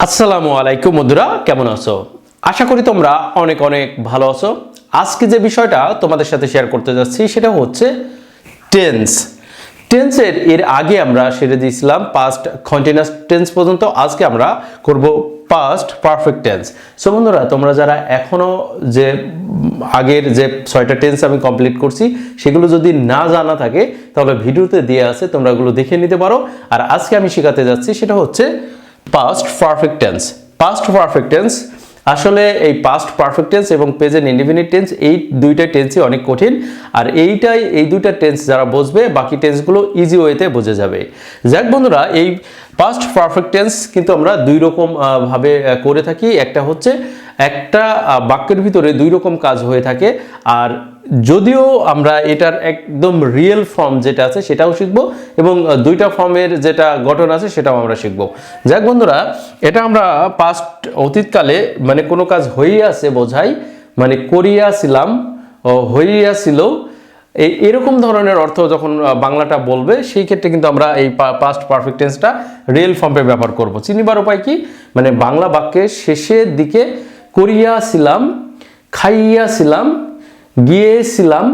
আসসালামু আলাইকুম বন্ধুরা, কেমন আছো? আশা করি তোমরা অনেক অনেক ভালো আছো। আজকে যে বিষয়টা তোমাদের সাথে শেয়ার করতে যাচ্ছি সেটা হচ্ছে টেন্স। এর আগে আমরা সেরে দিয়েছিলাম পাস্ট কন্টিনিউয়াস টেন্স পর্যন্ত। আজকে আমরা করব পাস্ট পারফেক্ট টেন্স। সো বন্ধুরা, তোমরা যারা এখনো যে আগের যে 6টা টেন্স আমি কমপ্লিট করছি সেগুলো যদি না জানা থাকে তাহলে ভিডিওতে দেওয়া আছে, তোমরা এগুলো দেখে নিতে পারো। আর আজকে আমি শেখাতে যাচ্ছি সেটা হচ্ছে past perfect tense. Past perfect tense আসলে এই পাস্ট পারফেক্ট টেন্স এবং প্রেজেন্ট ইনডিফিনিট টেন্স এই দুইটা টেন্সই অনেক কঠিন। আর এই দুইটা টেন্স যারা বুঝবে বাকি টেন্সগুলো ইজি ওয়েতে বুঝে যাবে। যাক বন্ধুরা, এই পাস্ট পারফেক্ট টেন্স কিন্তু আমরা দুই রকম ভাবে করে থাকি। একটা হচ্ছে একটা বাক্যের ভিতরে দুই রকম কাজ হয়ে থাকে। আর যদিও আমরা এটার একদম রিয়েল ফর্ম যেটা আছে সেটাও শিখব এবং দুইটা ফর্মের যেটা গঠন আছে সেটাও আমরা শিখব। যাক বন্ধুরা, এটা আমরা পাস্ট অতীতকালে মানে কোনো কাজ হয়েই আছে বোঝাই, মানে করিয়াছিলাম, হইয়াছিল, এরকম ধরনের অর্থ যখন বাংলাটা বলবে সেই ক্ষেত্রে কিন্তু আমরা এই পাস্ট পারফেক্ট টেন্সটা রিয়েল ফর্মে ব্যবহার করব। চিনিবার উপায় কি? মানে বাংলা বাক্যের শেষের দিকে করিয়াছিলাম, খাইয়াছিলাম, গিয়েছিলাম,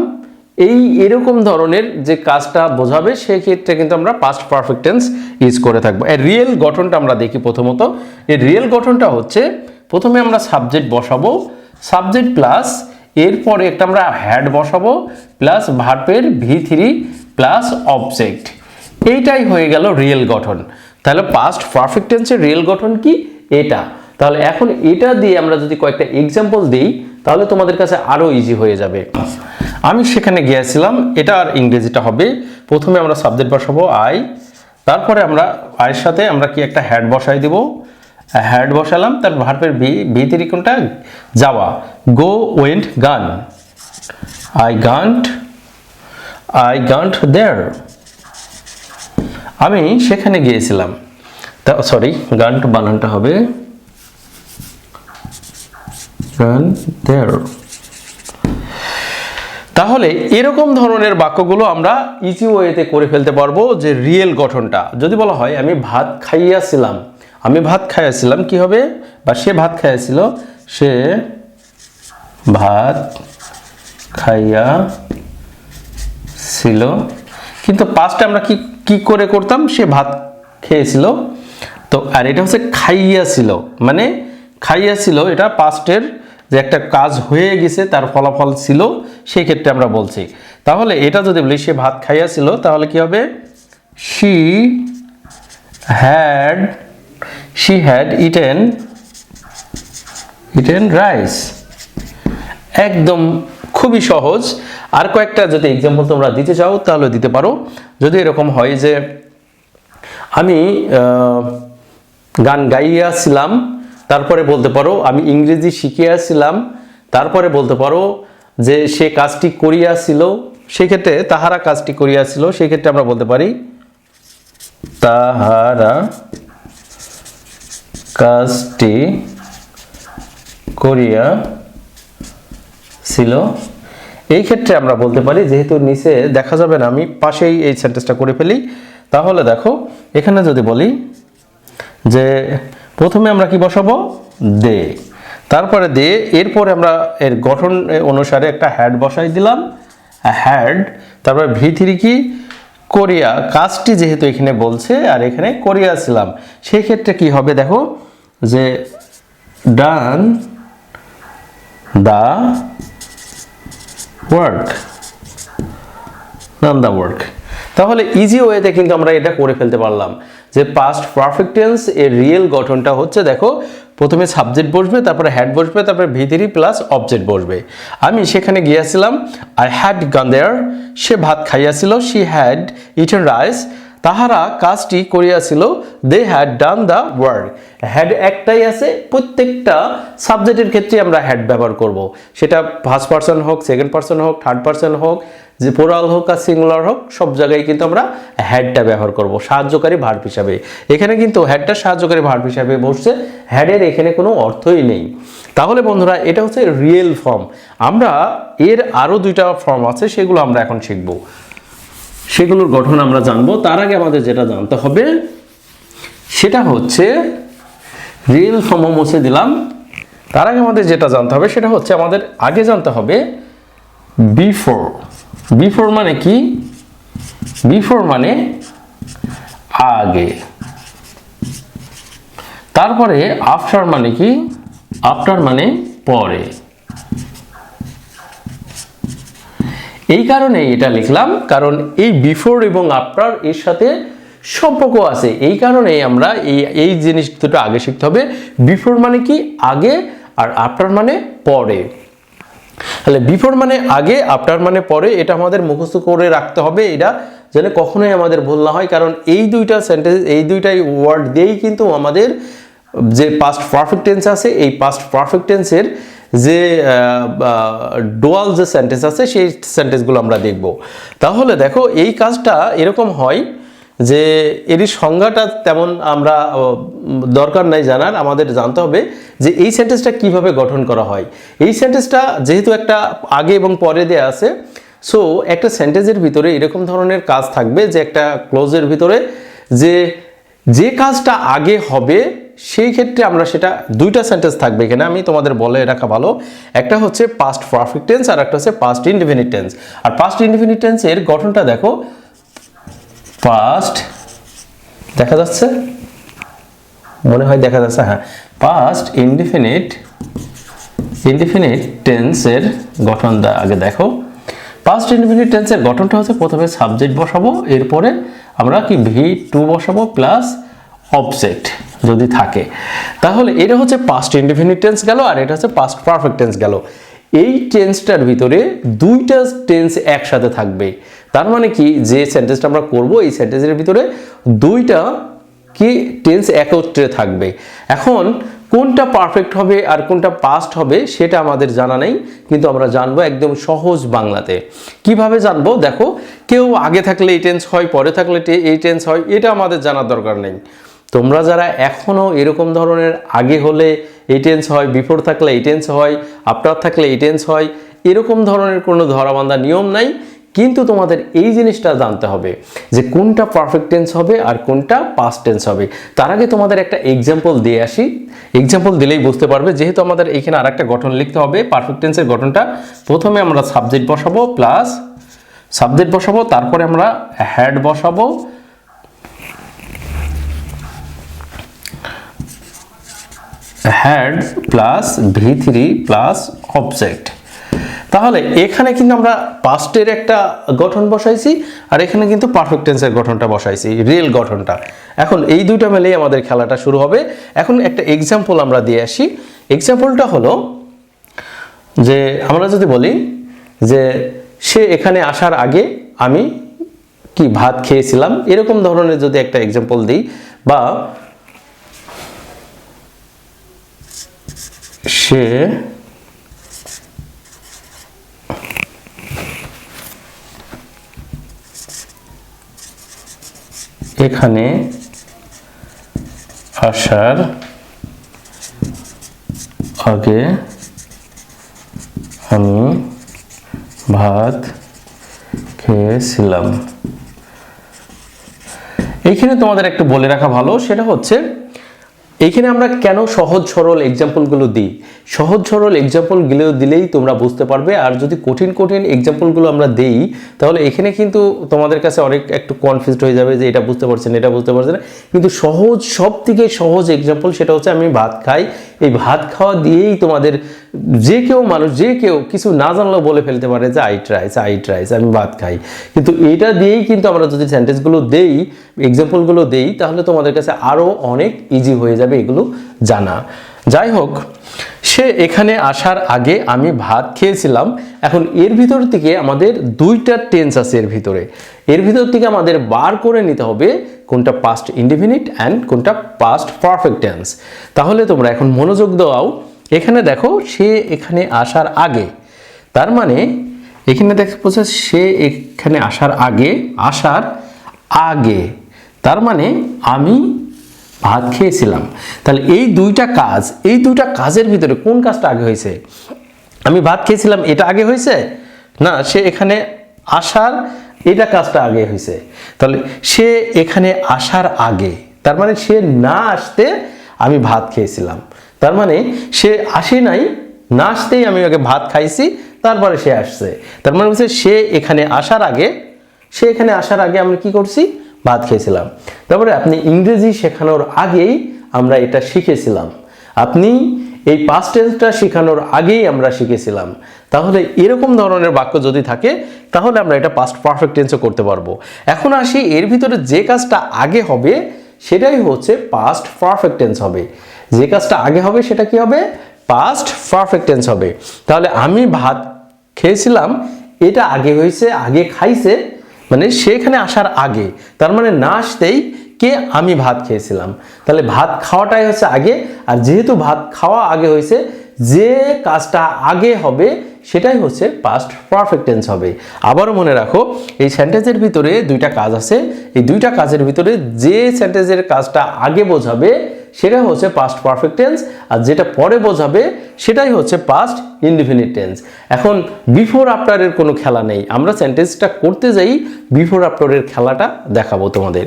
এরকম ধরনের যে কাজটা বোঝাবে সেই ক্ষেত্রে কিন্তু আমরা পাস্ট পারফেক্ট টেন্স ইউজ করে থাকবো। এর রিয়েল গঠনটা আমরা দেখি। প্রথমত এর রিয়েল গঠনটা হচ্ছে, প্রথমে আমরা সাবজেক্ট বসাবো, সাবজেক্ট প্লাস এরপরে একটা আমরা হ্যাড বসাবো প্লাস ভার্বের V3 প্লাস অবজেক্ট। এইটাই হয়ে গেল রিয়েল গঠন। তাহলে পাস্ট পারফেক্ট টেন্সের রিয়েল গঠন কি? এটা। তাহলে এখন এটা দিয়ে আমরা যদি কয়েকটা এক্সাম্পল দিই তাহলে তোমাদের কাছে আরো ইজি হয়ে যাবে। আমি সেখানে গিয়েছিলাম, এটা আর ইংরেজিটা হবে, প্রথমে আমরা সাবজেক্ট বসাবো আই, তারপরে আমরা আয়ের সাথে আমরা কি একটা হ্যাড বসাই দিব, হ্যাড বসালাম, তার ভার্বের V3 কোনটা? যাওয়া, গো, ওয়েন্ট, গান, আই গান্ট দেয়ার, আমি সেখানে গিয়েছিলাম। সরি, গান্ট বানানটা হবে গান দেয়ার। তাহলে এরকম ধরনের বাক্যগুলো আমরা ইজি ওয়েতে করে ফেলতে পারবো। যে রিয়েল গঠনটা যদি বলা হয় আমি ভাত খাইয়াছিলাম, আমি ভাত খাইয়াছিলাম কি হবে? বা সে ভাত খাইয়াছিল, সে ভাত খাইয়াছিল। কিন্তু পাস্টে আমরা কি করে করতাম? সে ভাত খেয়েছিল। তো আর এটা হচ্ছে খাইয়াছিল, মানে খাইয়াছিল এটা পাস্টের যে একটা কাজ হয়ে গেছে তার ফলাফল ছিল, সেই ক্ষেত্রে আমরা বলছি। তাহলে এটা যদি বলি সে ভাত খাইয়াছিল তাহলে কি হবে? she had eaten rice। একদম খুবই সহজ। আর কয়েকটা যদি এক্সাম্পল তোমরা দিতে চাও তাহলে দিতে পারো। যদি এরকম হয় যে আমি গান গাইয়াছিলাম, তারপরে বলতে পারো আমি ইংরেজি শিখিয়াছিলাম, তারপরে বলতে পারো যে সে কাজটি করিয়াছিল, সেক্ষেত্রে তাহারা কাজটি করিয়াছিল, সেক্ষেত্রে আমরা বলতে পারি তাহারা কাজটি করিয়াছিল। এই ক্ষেত্রে আমরা বলতে পারি, যেহেতু নিচে দেখা যাবে না আমি পাশেই এই সেন্টেন্সটা করে ফেলি। তাহলে দেখো এখানে যদি বলি যে প্রথমে আমরা কি বসাবো? দে, তারপরে দে, এরপরে আমরা এর গঠন অনুসারে একটা হ্যাড বসাই দিলাম, হ্যাড, তারপরে V3 কি? করিয়া, কাজটি যেহেতু এখানে বলছে আর এখানে করিয়াছিলাম, সেই ক্ষেত্রে কি হবে? দেখো যে ডান দা ওয়ার্ক। তাহলে ইজি ওয়েতে কিন্তু আমরা এটা করে ফেলতে পারলাম যে পাস্ট পারফেক্ট টেন্স এর রিয়েল গঠনটা হচ্ছে, দেখো প্রথমে সাবজেক্ট বসবে, তারপরে হ্যাড বসবে, তারপরে V3 প্লাস অবজেক্ট বসবে। আমি সেখানে গিয়েছিলাম, আই হ্যাড গন দেয়ার, সে ভাত খাইয়াছিল, she had eaten rice, তাহারা কাজটি করিয়াছিল, they had done the work। Had একটাই আছে, প্রত্যেকটা সাবজেক্টের ক্ষেত্রে আমরা হ্যাড ব্যবহার করব। সেটা ফার্স্ট পারসন হোক, সেকেন্ড পারসন হোক, থার্ড পারসন হোক, যে প্লুরাল হোক আর সিঙ্গুলার হোক, সব জায়গায় কিন্তু আমরা হ্যাডটা ব্যবহার করব সাহায্যকারী ভার্ব হিসাবে। এখানে কিন্তু হ্যাডটা সাহায্যকারী ভার্ব হিসাবে বসছে, হ্যাডের এখানে কোনো অর্থই নেই। তাহলে বন্ধুরা, এটা হচ্ছে রিয়েল ফর্ম। আমরা এর আরো দুইটা ফর্ম আছে, সেগুলো আমরা এখন শিখব, সেগুলোর গঠন আমরা জানবো। তার আগে আমাদের যেটা জানতে হবে সেটা হচ্ছে রিয়েল ফর্মও মুছে দিলাম। তার আগে আমাদের যেটা জানতে হবে সেটা হচ্ছে আমাদের আগে জানতে হবে বিফোর। বিফোর মানে কি? বিফোর মানে আগে। তারপরে আফটার মানে কি? আফটার মানে পরে। এই কারণে এটা লিখলাম, কারণ এই বিফোর এবং আফটার এর সাথে সম্পর্ক আছে। এই কারণে আমরা এই জিনিস দুটো আগে শিখতে হবে। বিফোর মানে কি? আগে, আর আফটার মানে পরে। তাহলে বিফোর মানে আগে, আফটার মানে পরে, এটা আমাদের মুখস্থ করে রাখতে হবে, এটা যেন কখনোই আমাদের ভুল না হয়। কারণ এই দুইটা সেন্টেন্স, এই দুইটাই ওয়ার্ড দিয়েই কিন্তু আমাদের যে পাস্ট পারফেক্ট টেন্স আছে, এই পাস্ট পারফেক্ট টেন্সের যে ডুয়াল যে সেন্টেন্স আছে সেই সেন্টেন্সগুলো আমরা দেখব। তাহলে দেখো এই কাজটা এরকম হয় যে এরই সংজ্ঞাটা তেমন আমরা দরকার নাই জানার, আমাদের জানতে হবে যে এই সেন্টেন্সটা কিভাবে গঠন করা হয়। এই সেন্টেন্সটা যেহেতু একটা আগে এবং পরে দেয়া আছে, সো একটা সেন্টেন্সের ভিতরে এরকম ধরনের কাজ থাকবে যে একটা ক্লোজের ভিতরে যে কাজটা আগে হবে সেই ক্ষেত্রে আমরা সেটা দুইটা সেন্টেন্স থাকবে এখানে, আমি তোমাদের বলে রাখা ভালো। একটা হচ্ছে পাস্ট পারফেক্ট টেন্স আর একটা হচ্ছে পাস্ট ইনডেফিনিট টেন্স। আর পাস্ট ইনডেফিনিট টেন্সের গঠনটা দেখো, পাস্ট দেখা যাচ্ছে, মনে হয় দেখা যাচ্ছে, হ্যাঁ, পাস্ট ইনডেফিনিট টেন্সের গঠনটা আগে দেখো। পাস্ট ইনডেফিনিট টেন্সের গঠনটা হচ্ছে প্রথমে সাবজেক্ট বসাবো, এরপরে আমরা কি V2 বসাবো প্লাস অবজেক্ট যদি থাকে। তাহলে এটা হচ্ছে পাস্ট ইনডেফিনিট টেন্স গেল, আর এটা হচ্ছে পাস্ট পারফেক্ট টেন্স গেল। এই টেন্সটার ভিতরে দুইটা টেন্স একসাথে থাকবে। তার মানে কি, যে সেন্টেন্সটা আমরা করব এই সেন্টেন্সের ভিতরে দুইটা কি টেন্স একত্রে থাকবে। এখন কোনটা পারফেক্ট হবে আর কোনটা পাস্ট হবে সেটা আমাদের জানা নেই, কিন্তু আমরা জানবো একদম সহজ বাংলাতে। কিভাবে জানবো? দেখো, কেউ আগে থাকলে এই টেন্স হয়, পরে থাকলে এই টেন্স হয়, এটা আমাদের জানার দরকার নেই। তোমরা যারা এখনো এরকম ধরনের আগে হলে এই টেন্স হয়, বিফোর থাকলে এই টেন্স হয়, আফটার থাকলে এই টেন্স হয়, এরকম ধরনের কোনো ধরাবান্ধা নিয়ম নাই। কিন্তু তোমাদের এই জিনিসটা জানতে হবে যে কোনটা পারফেক্ট টেন্স হবে আর কোনটা পাস্ট টেন্স হবে। তার আগে তোমাদের একটা এক্সাম্পল দিয়ে আসি, এক্সাম্পল দিলেই বুঝতে পারবে। যেহেতু আমাদের এখানে আর একটা গঠন লিখতে হবে পারফেক্ট টেন্সের গঠনটা, প্রথমে আমরা সাবজেক্ট বসাবো, প্লাস সাবজেক্ট বসাবো, তারপরে আমরা হেড বসাবো, had plus V3 plus object. তাহলে এখানে কিন্তু আমরা পাস্টের একটা গঠন বসাইছি, আর এখানে কিন্তু পারফেক্ট টেন্সের গঠনটা বসাইছি, রিয়েল গঠনটা। এখন এই দুইটা মিলেই আমাদের খেলাটা শুরু হবে। এখন একটা এক্সাম্পল আমরা দিয়ে আসি। এক্সাম্পলটা হলো যে আমরা যদি বলি যে সে এখানে আসার আগে আমি কি ভাত খেয়েছিলাম, এরকম ধরনের যদি একটা এক্সাম্পল দিই, বা সে এখানে আসার আগে আমি ভাত খেয়েছিলাম। এইখানে তোমাদের একটু বলে রাখা ভালো, সেটা হচ্ছে এইখানে আমরা কেন সহজ সরল এক্সাম্পলগুলো দিই। সহজ সরল এক্সাম্পলগুলো দিলেই তোমরা বুঝতে পারবে। আর যদি কঠিন কঠিন এক্সাম্পলগুলো আমরা দেই তাহলে এখানে কিন্তু তোমাদের কাছে অনেক একটু কনফিউজড হয়ে যাবে যে এটা বুঝতে পারছেন, এটা বুঝতে পারছেন না। কিন্তু সহজ, সব থেকে সহজ এক্সাম্পল সেটা হচ্ছে আমি ভাত খাই। এই ভাত খাওয়া দিয়েই তোমাদের যে কেউ মানুষ, যে কেউ কিছু না জানলেও বলে ফেলতে পারে যে আই ট্রাইস, আমি ভাত খাই। কিন্তু এটা দিয়েই কিন্তু আমরা যদি সেন্টেন্সগুলো দেই, এক্সাম্পলগুলো দেই, তাহলে তোমাদের কাছে আরও অনেক ইজি হয়ে যাবে এগুলো জানা। যাই হোক, সে এখানে আসার আগে আমি ভাত খেয়েছিলাম। এখন এর ভিতর থেকে আমাদের দুইটা টেন্স আছে, এর ভিতর থেকে আমাদের বার করে নিতে হবে কোনটা পাস্ট ইনডেফিনিট অ্যান্ড কোনটা পাস্ট পারফেক্ট টেন্স। তাহলে তোমরা এখন মনোযোগ দাও। এখানে দেখো, সে এখানে আসার আগে, তার মানে এখানে দেখো সে এখানে আসার আগে, তার মানে আমি ভাত খেয়েছিলাম। তাহলে এই দুইটা কাজের ভিতরে কোন কাজটা আগে হয়েছে? আমি ভাত খেয়েছিলাম এটা আগে হয়েছে না, সে এখানে আসার এটা কাজটা আগে হয়েছে। তাহলে সে এখানে আসার আগে, তার মানে সে না আসতে আমি ভাত খেয়েছিলাম। তার মানে সে আসে নাই, না আসতেই আমি ওকে ভাত খাইছি, তারপরে সে আসছে। তার মানে হচ্ছে সে এখানে আসার আগে আমরা কি করছি, ভাত খেয়েছিলাম। তারপরে আপনি ইংরেজি শেখানোর আগেই আমরা এটা শিখেছিলাম, আপনি এই পাস্ট টেন্সটা শেখানোর আগেই আমরা শিখেছিলাম। তাহলে এরকম ধরনের বাক্য যদি থাকে তাহলে আমরা এটা পাস্ট পারফেক্ট টেন্সও করতে পারবো। এখন আসি এর ভিতরে যে কাজটা আগে হবে সেটাই হচ্ছে পাস্ট পারফেক্ট টেন্স হবে। যে কাজটা আগে হবে সেটা কি হবে, পাস্ট পারফেক্ট টেন্স হবে। তাহলে আমি ভাত খেয়েছিলাম, এটা আগে হয়েছে, আগে খাইছে, মানে সেখানে আসার আগে, তার মানে না আসতেই কে, আমি ভাত খেয়েছিলাম। তাহলে ভাত খাওয়াটাই হচ্ছে আগে, আর যেহেতু ভাত খাওয়া আগে হয়েছে, যে কাজটা আগে হবে সেটাই হচ্ছে পাস্ট পারফেক্ট টেন্স হবে। আবারও মনে রাখো, এই সেন্টেন্সের ভিতরে দুইটা কাজ আছে, এই দুইটা কাজের ভিতরে যে সেন্টেন্সের কাজটা আগে বোঝাবে সেটা হচ্ছে পাস্ট পারফেক্ট টেন্স, আর যেটা পরে বোঝাবে সেটাই হচ্ছে পাস্ট ইনডিফিনিট টেন্স। এখন বিফোর আফটারের কোনো খেলা নেই, আমরা সেন্টেন্সটা করতে যাই বিফোর আফটারের খেলাটা দেখাবো তোমাদের।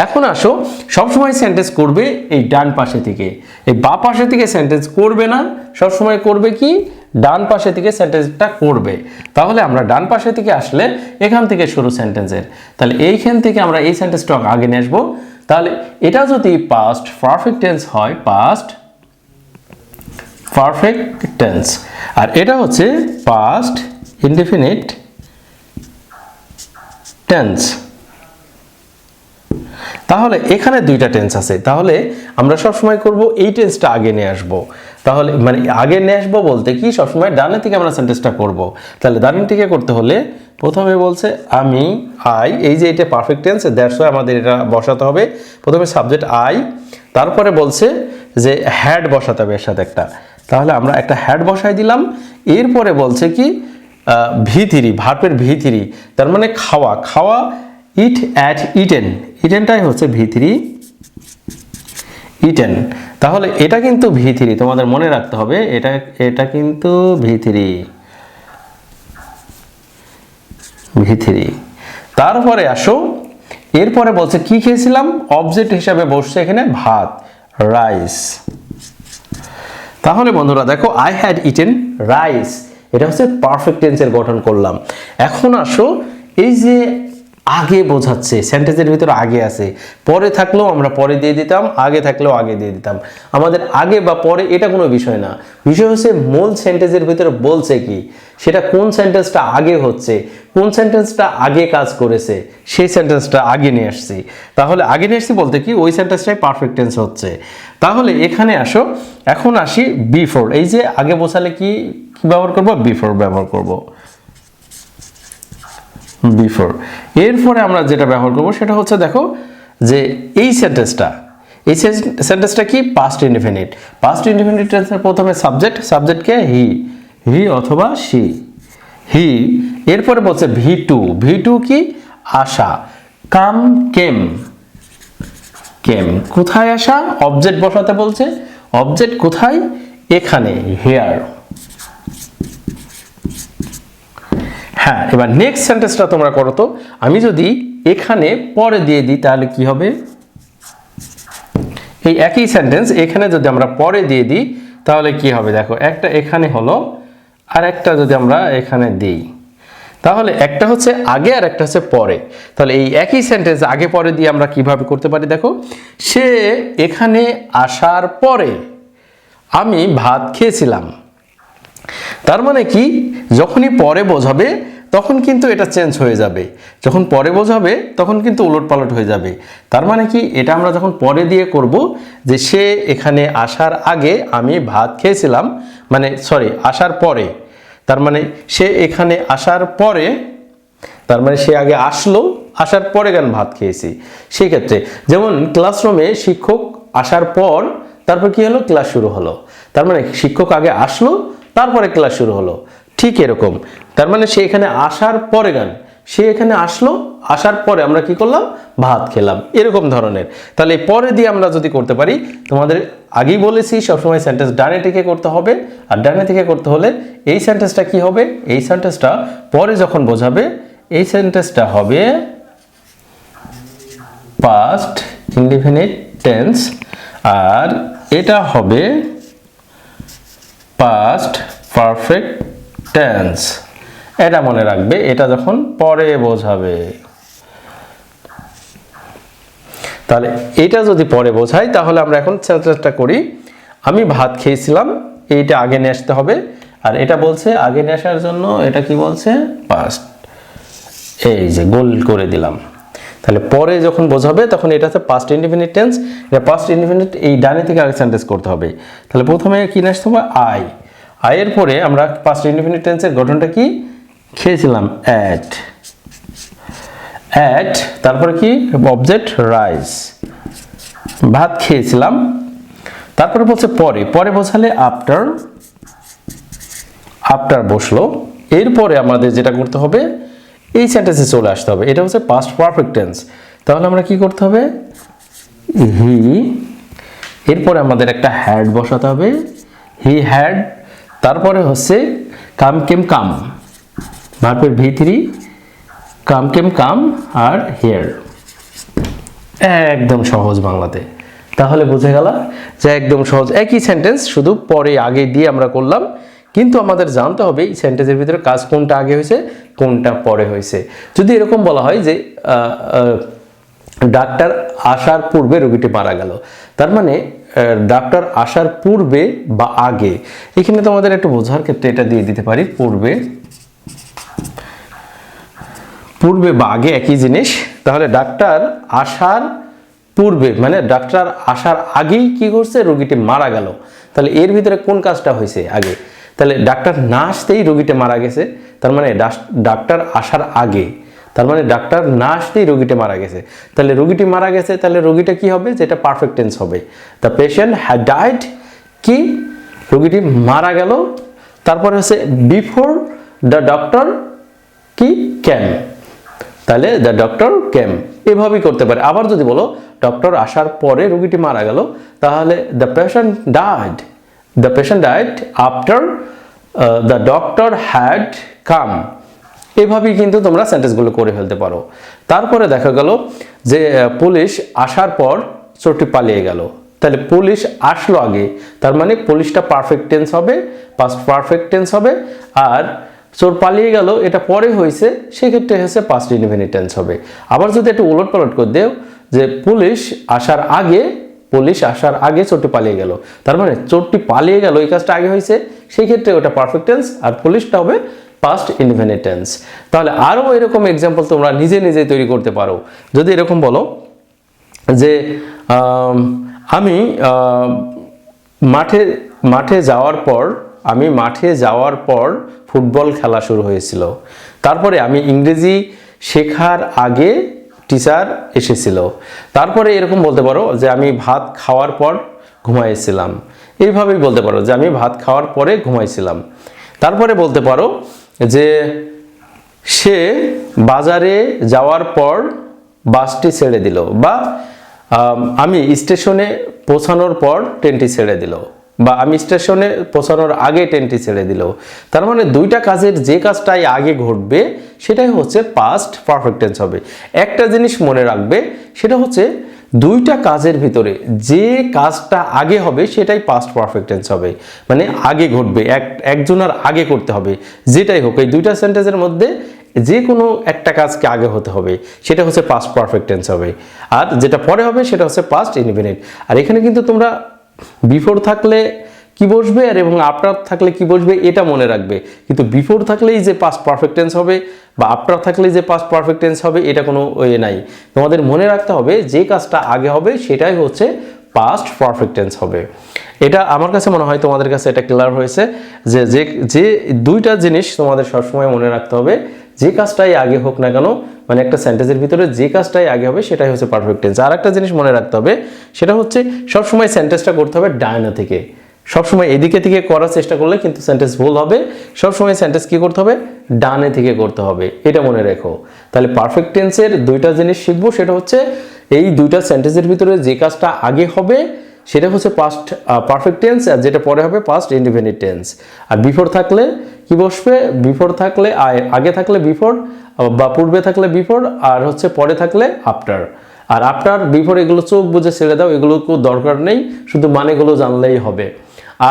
এখন আসো, সবসময় সেন্টেন্স করবে এই ডান পাশে থেকে, এই বাঁ পাশে থেকে সেন্টেন্স করবে না, সবসময় করবে কি, ডান পাশে থেকে সেন্টেন্সটা করবে। তাহলে আমরা ডান পাশে থেকে আসলে এখান থেকে শুরু সেন্টেন্সের, তাহলে এইখান থেকে আমরা এই সেন্টেন্সটা আগে নিয়ে আসবো। তাহলে এটা যদি পাস্ট পারফেক্ট টেন্স হয়, পাস্ট পারফেক্ট টেন্স, আর এটা হচ্ছে পাস্ট ইনডিফিনিট টেন্স। তাহলে এখানে দুইটা টেন্স আছে, তাহলে আমরা সবসময় করব এই টেন্সটা আগে নিয়ে আসবো। তাহলে মানে আগে নিয়ে আসবো বলতে কি, সবসময় ডানে থেকে আমরা সেন্টেন্সটা করব। তাহলে ডানে থেকে করতে হলে প্রথমে বলছে আমি, আই, এই যে এটা পারফেক্ট টেন্স, দ্যাটস ওয়াই আমাদের এটা বসাতে হবে। প্রথমে সাবজেক্ট আই, তারপরে বলছে যে হ্যাড বসাতে হবে এর সাথে একটা, তাহলে আমরা একটা হ্যাড বসাই দিলাম। এরপরে বলছে কি ভি3, ভার্বের ভি3, তার মানে খাওয়া, খাওয়া, ইট অ্যাট ইটেন, ইটেনটাই হচ্ছে ভি3, ইটেন। তাহলে এটা কিন্তু ভি3, তোমাদের মনে রাখতে হবে, এটা কিন্তু ভি3। তারপরে আসো, এরপরে বলছে কি খেয়েছিলাম, অবজেক্ট হিসাবে বসছে এখানে ভাত, রাইস। তাহলে বন্ধুরা দেখো, আই হ্যাড ইটেন রাইস, এটা হচ্ছে পারফেক্ট টেন্সের গঠন করলাম। এখন আসো, এই যে আগে বোঝাচ্ছে, সেন্টেন্সের ভিতরে আগে আছে, পরে থাকলেও আমরা পরে দিয়ে দিতাম, আগে থাকলেও আগে দিয়ে দিতাম। আমাদের আগে বা পরে এটা কোনো বিষয় না, বিষয় হচ্ছে মূল সেন্টেন্সের ভিতরে বলছে কি, সেটা কোন সেন্টেন্সটা আগে হচ্ছে, কোন সেন্টেন্সটা আগে কাজ করেছে, সেই সেন্টেন্সটা আগে নিয়ে আসছি। তাহলে আগে নিয়ে আসছি বলতে কি, ওই সেন্টেন্সটাই পারফেক্ট টেন্স হচ্ছে। তাহলে এখানে আসো, এখন আসি বিফোর। এই যে আগে বোঝালে কি ব্যবহার করব, বিফোর ব্যবহার করব, বিফোর। এরপরে আমরা যেটা ব্যবহার করব সেটা হচ্ছে, দেখো যে এই সেন্টেন্সটা কি, পাস্ট ইনডিফিনিট। পাস্ট ইনডিফিনিট টেন্সের প্রথমে সাবজেক্টকে হি অথবা সি, হি। এরপরে বলছে ভি2 কি, আসা, কাম, কেম, কোথায় আসা, অবজেক্ট বসাতে বলছে, অবজেক্ট কোথায়, এখানে, হেয়ার। হ্যাঁ, এবার নেক্সট সেন্টেন্সটা তোমরা করো তো। আমি যদি এখানে পরে দিয়ে দিই তাহলে কি হবে, এই একই সেন্টেন্স এখানে যদি আমরা পরে দিয়ে দিই তাহলে কি হবে, দেখো একটা এখানে হলো, আর একটা যদি আমরা এখানে দিই, তাহলে একটা হচ্ছে আগে আর একটা হচ্ছে পরে। তাহলে এই একই সেন্টেন্স আগে পরে দিয়ে আমরা কিভাবে করতে পারি, দেখো, সে এখানে আসার পরে আমি ভাত খেয়েছিলাম। তার মানে কি, যখনই পরে বোঝাবে তখন কিন্তু এটা চেঞ্জ হয়ে যাবে, যখন পরে বোঝাবে তখন কিন্তু উলটপালট হয়ে যাবে। তার মানে কি, এটা আমরা যখন পরে দিয়ে করব, যে সে এখানে আসার আগে আমি ভাত খেয়েছিলাম, মানে সরি আসার পরে, তার মানে সে এখানে আসার পরে, তার মানে সে আগে আসলো, আসার পরে কেন ভাত খেয়েছি। সেই ক্ষেত্রে যেমন ক্লাসরুমে শিক্ষক আসার পর তারপর কি হলো, ক্লাস শুরু হলো, তার মানে শিক্ষক আগে আসলো তারপরে ক্লাস শুরু হলো, ঠিক এরকম। তার মানে সে এখানে আসার পরে সে এখানে আসলো, আসার পরে আমরা কি করলাম, ভাত খেলাম, এরকম ধরনের। তাহলে পরে দিয়ে আমরা যদি করতে পারি, তোমাদের আগেই বলেছি সবসময় সেন্টেন্স ডানে থেকে করতে হবে, আর ডানে থেকে করতে হলে এই সেন্টেন্সটা কি হবে, এই সেন্টেন্সটা পরে যখন বোঝাবে এই সেন্টেন্সটা হবে পাস্ট ইনডিফিনিট টেন্স, আর এটা হবে পাস্ট পারফেক্ট টেন্স। এটা মনে রাখবে, এটা যখন পরে বোঝাবে। তাহলে এটা যদি পরে বোঝাই তাহলে আমরা এখন সেন্টেন্সটা করি। আমি ভাত খেয়েছিলাম, এইটা আগে নিয়ে আসতে হবে। আর এটা বলছে আগে নিয়ে আসার জন্য এটা কি বলছে, পাস্ট। এই যে গোল করে দিলাম। তাহলে পরে যখন বোঝাবে তখন এটা হচ্ছে পাস্ট ইনডিফিনিট টেন্স। এটা পাস্ট ইনডিফিনিট, এই ডানে থেকে আগে সেন্টেন্স করতে হবে। তাহলে প্রথমে কি নিয়ে আসতে হবে, আই। আয়ের পরে আমরা পাস্ট ইনডিফিনিট টেন্সের গঠনটা কি, খেয়েছিলাম, অ্যাট। অ্যাট তারপরে কি, অবজেক্ট রাইস, ভাত খেয়েছিলাম। তারপরে বলছে পরে, পরে বোঝালে আফটার। আফটার বসলো। এরপরে আমাদের যেটা করতে হবে, এই সেন্টেন্সে চলে আসতে হবে। এটা হচ্ছে পাস্ট পারফেক্ট টেন্স। তাহলে আমরা কি করতে হবে, হি। এরপরে আমাদের একটা হ্যাড বসাতে হবে, হি হ্যাড। তারপরে হচ্ছে কাম কেম কাম, ভার্বের V3, come came come R here. একদম সহজ বাংলাতে। তাহলে বুঝে গেল যে একদম সহজ, একই সেন্টেন্স, শুধু পরে আগে দিয়ে আমরা করলাম। কিন্তু আমাদের জানতে হবে এই সেন্টেন্সের ভিতরে কাজ কোনটা আগে হয়েছে কোনটা পরে হয়েছে। যদি এরকম বলা হয় যে ডাক্তার আসার পূর্বে রোগীটি মারা গেল, তার মানে ডাক্তার আসার পূর্বে বা আগে। এখানে তোমাদের একটু বোঝার ক্ষেত্রে এটা দিয়ে দিতে পারি, পূর্বে, পূর্বে বা আগে একই জিনিস। তাহলে ডাক্তার আসার পূর্বে মানে ডাক্তার আসার আগেই কি করছে, রোগীটি মারা গেল। তাহলে এর ভিতরে কোন কাজটা হয়েছে আগে? তাহলে ডাক্তার না আসতেই রোগীটা মারা গেছে, তার মানে ডাক্তার আসার আগে, তার মানে ডাক্তার না আসতেই রোগীটা মারা গেছে। তাহলে রোগীটি মারা গেছে, তাহলে রোগীটা কি হবে, যেটা পারফেক্ট টেন্স হবে। দ্য পেশেন্ট হ্যাড ডাইড, কি, রোগীটি মারা গেল। তারপরে হচ্ছে বিফোর দ্য ডক্টর কি ক্যাম, তাহলে দ্য ডক্টর ক্যাম, এভাবেই করতে পারে। আবার যদি বলো ডক্টর আসার পরে রোগীটি মারা গেল, তাহলে the patient died, the patient died after the doctor had come. এভাবেই কিন্তু তোমরা সেন্টেন্সগুলো করে ফেলতে পারো। তারপরে দেখা গেল যে পুলিশ আসার পর চোরটি পালিয়ে গেল। তাহলে পুলিশ আসলো আগে, তার মানে পুলিশটা পারফেক্ট টেন্স হবে, পাস্ট পারফেক্ট টেন্স হবে। আর চোর পালিয়ে গেল এটা পরে হয়েছে, সেক্ষেত্রে হচ্ছে পাস্ট ইনডিফিনিট টেন্স হবে। আবার যদি একটু উলট পালট করে দেও যে পুলিশ আসার আগে, পুলিশ আসার আগে চোরটি পালিয়ে গেল, তার মানে চোরটি পালিয়ে গেল এই কাজটা আগে হয়েছে, সেই ক্ষেত্রে ওটা পারফেক্ট টেন্স আর পুলিশটা হবে পাস্ট ইনডিফিনিট টেন্স। তাহলে আরও এরকম এক্সাম্পল তোমরা নিজে নিজে তৈরি করতে পারো। যদি এরকম বলো যে আমি মাঠে যাওয়ার পর ফুটবল খেলা শুরু হয়েছিল। তারপরে আমি ইংরেজি শেখার আগে টিচার এসেছিল। তারপরে এরকম বলতে পারো যে আমি ভাত খাওয়ার পর ঘুমাইছিলাম। এইভাবেই বলতে পারো যে আমি ভাত খাওয়ার পরে ঘুমাইছিলাম। তারপরে বলতে পারো যে সে বাজারে যাওয়ার পর বাসটি ছেড়ে দিল, বা আমি স্টেশনে পৌঁছানোর পর ট্রেনটি ছেড়ে দিল, বা আমি স্টেশনে পৌঁছানোর আগে ট্রেনটি ছেড়ে দিল। তার মানে দুইটা কাজের যে কাজটাই আগে ঘটবে সেটাই হচ্ছে পাস্ট পারফেক্ট টেন্স হবে। একটা জিনিস মনে রাখবে, সেটা হচ্ছে দুইটা কাজের ভিতরে যে কাজটা আগে হবে সেটাই পাস্ট পারফেক্ট টেন্স হবে, মানে আগে ঘটবে, একজনের আগে করতে হবে। যেটাই হোক, এই দুইটা সেন্টেন্সের মধ্যে যে কোনো একটা কাজকে আগে হতে হবে, সেটা হচ্ছে পাস্ট পারফেক্ট টেন্স হবে। আর যেটা পরে হবে সেটা হচ্ছে পাস্ট ইনডিফিনিট। আর এখানে কিন্তু তোমরা বিফোর থাকলে কি বসবে আর এবং আফটার থাকলে কি বসবে এটা মনে রাখবে। কিন্তু বিফোর থাকলেই যে পাস্ট পারফেক্ট টেন্স হবে বা আফটার থাকলেই যে পাস্ট পারফেক্ট টেন্স হবে এটা কোনো ওয়ে নাই। তোমাদের মনে রাখতে হবে যে কাজটা আগে হবে সেটাই হচ্ছে পাস্ট পারফেক্ট টেন্স হবে। এটা আমার কাছে মনে হয় তোমাদের কাছে এটা ক্লিয়ার হয়েছে যে যে দুইটা জিনিস তোমাদের সবসময় মনে রাখতে হবে। যে কাজটাই আগে হোক না কেন, মানে একটা সেন্টেন্সের ভিতরে যে কাজটাই আগে হবে সেটাই হচ্ছে পারফেক্ট টেন্স। আর একটা জিনিস মনে রাখতে হবে, সেটা হচ্ছে সবসময় সেন্টেন্সটা করতে হবে ডায়না থেকে। সবসময় এদিকে থেকে করার চেষ্টা করলে কিন্তু সেন্টেন্স ভুল হবে। সবসময় সেন্টেন্স কি করতে হবে, ডানে থেকে করতে হবে, এটা মনে রেখো। তাহলে পারফেক্ট টেন্সের দুইটা জিনিস শিখবো, সেটা হচ্ছে এই দুইটা সেন্টেন্সের ভিতরে যে কাজটা আগে হবে সেটা হচ্ছে পাস্ট পারফেক্ট টেন্স, আর যেটা পরে হবে পাস্ট ইনডিফিনিট টেন্স। আর বিফোর থাকলে কি বসবে, বিফোর থাকলে আগে থাকলে বিফোর, বা পূর্বে থাকলে বিফোর, আর হচ্ছে পরে থাকলে আফটার। আর আফটার বিফোর এগুলো চোখ বুঝে ছেড়ে দাও, এগুলো কোনো দরকার নেই, শুধু মানেগুলো জানলেই হবে।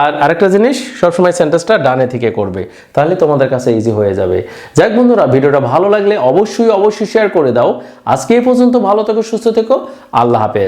আর আরেকটা জিনিস, সবসময় সেন্টেন্সটা ডানে থেকে করবে, তাহলে তোমাদের কাছে ইজি হয়ে যাবে। যাক বন্ধুরা, ভিডিওটা ভালো লাগলে অবশ্যই শেয়ার করে দাও। আজকে এই পর্যন্ত, ভালো থেকো, সুস্থ থেকো, আল্লাহ হাফেজ।